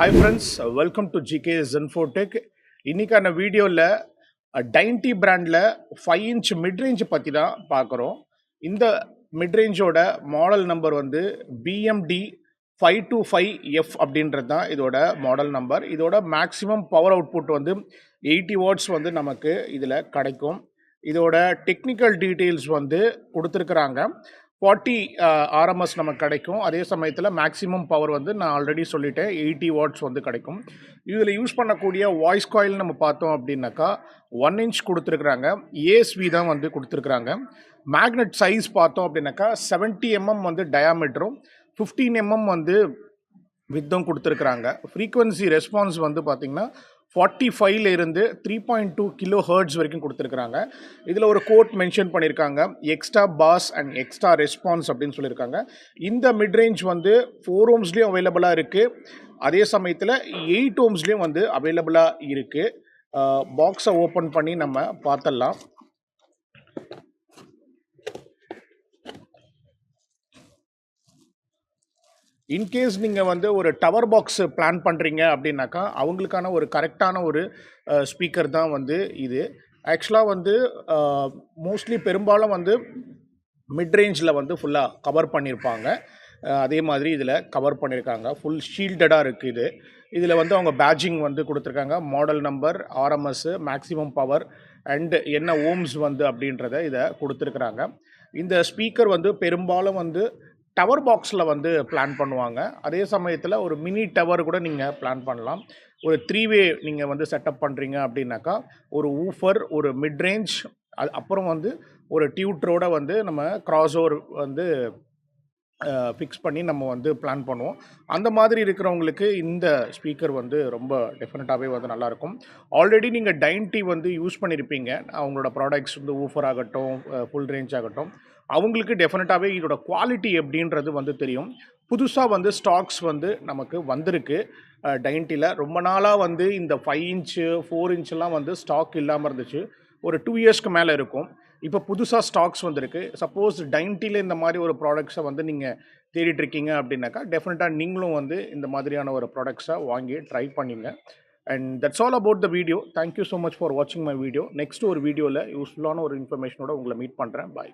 Hi friends, welcome to GK ஜென்ஃபோடெக். இன்னைக்கான வீடியோவில் டைன்டி பிராண்டில் 5" மிட்ரேஞ்ச் பற்றி தான் பார்க்குறோம். இந்த மிட்ரேஞ்சோட மாடல் நம்பர் வந்து பிஎம்டி 525F அப்படின்றது தான் இதோட மாடல் நம்பர். இதோட மேக்ஸிமம் பவர் அவுட்புட் வந்து 80 வாட்ஸ் வந்து நமக்கு இதில் கிடைக்கும். இதோட டெக்னிக்கல் டீட்டெயில்ஸ் வந்து கொடுத்துருக்குறாங்க. 40 ஆர்எம்எஸ் நமக்கு கிடைக்கும். அதே சமயத்தில் மேக்ஸிமம் பவர் வந்து நான் ஆல்ரெடி சொல்லிட்டேன் 80 வாட்ஸ் வந்து கிடைக்கும். இதில் யூஸ் பண்ணக்கூடிய வாய்ஸ் காயில் நம்ம பார்த்தோம் அப்படின்னாக்கா 1 இன்ச் கொடுத்துருக்குறாங்க. ஏஎஸ்வி தான் வந்து கொடுத்துருக்குறாங்க. மேக்னெட் சைஸ் பார்த்தோம் அப்படின்னாக்கா 70 mm வந்து டயாமீட்டரும் 15 mm வந்து வித்தும் கொடுத்துருக்குறாங்க. ஃப்ரீக்வன்சி ரெஸ்பான்ஸ் வந்து பார்த்திங்கன்னா 45 இருந்து 3.2 கிலோ ஹெர்ட்ஸ் வரைக்கும் கொடுத்துருக்குறாங்க. இதில் ஒரு கோட் மென்ஷன் பண்ணியிருக்காங்க, extra pass and extra response அப்படின்னு சொல்லியிருக்காங்க. இந்த மிட்ரேஞ்ச் வந்து 4 ohmஸ்லேயும் அவைலபிளாக இருக்குது. அதே சமயத்தில் 8 ohmஸ்லேயும் வந்து அவைலபிளாக இருக்குது. பாக்ஸை ஓப்பன் பண்ணி நம்ம பார்த்துடலாம். இன்கேஸ் நீங்கள் வந்து ஒரு டவர் பாக்ஸ் பிளான் பண்ணுறீங்க அப்படின்னாக்கா அவங்களுக்கான ஒரு கரெக்டான ஒரு ஸ்பீக்கர் தான் வந்து இது. ஆக்சுவலாக வந்து மோஸ்ட்லி பெரும்பாலும் வந்து மிட்ரேஞ்சில் வந்து ஃபுல்லாக கவர் பண்ணியிருப்பாங்க. அதே மாதிரி இதில் கவர் பண்ணியிருக்காங்க. ஃபுல் ஷீல்டடாக இருக்குது இது. இதில் வந்து அவங்க பேட்ஜிங் வந்து கொடுத்துருக்காங்க. Model number, RMS, maximum power and என்ன ஓம்ஸ் வந்து அப்படின்றத இதை கொடுத்துருக்குறாங்க. இந்த ஸ்பீக்கர் வந்து பெரும்பாலும் வந்து டவர் பாக்ஸில் வந்து பிளான் பண்ணுவாங்க. அதே சமயத்தில் ஒரு மினி டவர் கூட நீங்கள் பிளான் பண்ணலாம். ஒரு 3-வே நீங்கள் வந்து செட்டப் பண்ணுறீங்க அப்படின்னாக்கா ஒரு ஊஃபர், ஒரு மிட்ரேஞ்ச், அப்புறம் வந்து ஒரு டியூட்டரோட வந்து நம்ம கிராஸ் ஓவர் வந்து ஃபிக்ஸ் பண்ணி நம்ம வந்து பிளான் பண்ணுவோம். அந்த மாதிரி இருக்கிறவங்களுக்கு இந்த ஸ்பீக்கர் வந்து ரொம்ப டெஃபினட்டாகவே வந்து நல்லாயிருக்கும். ஆல்ரெடி நீங்கள் டைன்டி வந்து யூஸ் பண்ணியிருப்பீங்க. அவங்களோட ப்ராடக்ட்ஸ் வந்து ஊஃபர் ஆகட்டும், ஃபுல் ரேஞ்ச் ஆகட்டும், அவங்களுக்கு டெஃபினட்டாகவே இதோட குவாலிட்டி எப்படின்றது வந்து தெரியும். புதுசாக வந்து ஸ்டாக்ஸ் வந்து நமக்கு வந்திருக்கு டைன்ட்டியில். ரொம்ப நாளாக வந்து இந்த 5 இன்ச்சு 4 இன்ச்செல்லாம் வந்து ஸ்டாக் இல்லாமல் இருந்துச்சு. ஒரு 2 இயர்ஸ்க்கு மேலே இருக்கும். இப்போ புதுசாக ஸ்டாக்ஸ் வந்திருக்கு. சப்போஸ் டைன்ட்டியில் இந்த மாதிரி ஒரு ப்ராடக்ட்ஸை வந்து நீங்கள் தேடிட்டுருக்கீங்க அப்படின்னாக்கா டெஃபினட்டாக நீங்களும் வந்து இந்த மாதிரியான ஒரு ப்ராடக்ட்ஸை வாங்கி ட்ரை பண்ணிங்க. And that's all about the video. Thank you so much for வாட்சிங் மை வீடியோ. நெக்ஸ்ட் ஒரு வீடியோவில் யூஸ்ஃபுல்லான ஒரு இன்ஃபர்மேஷனோட உங்களை மீட் பண்ணுறேன். பாய்.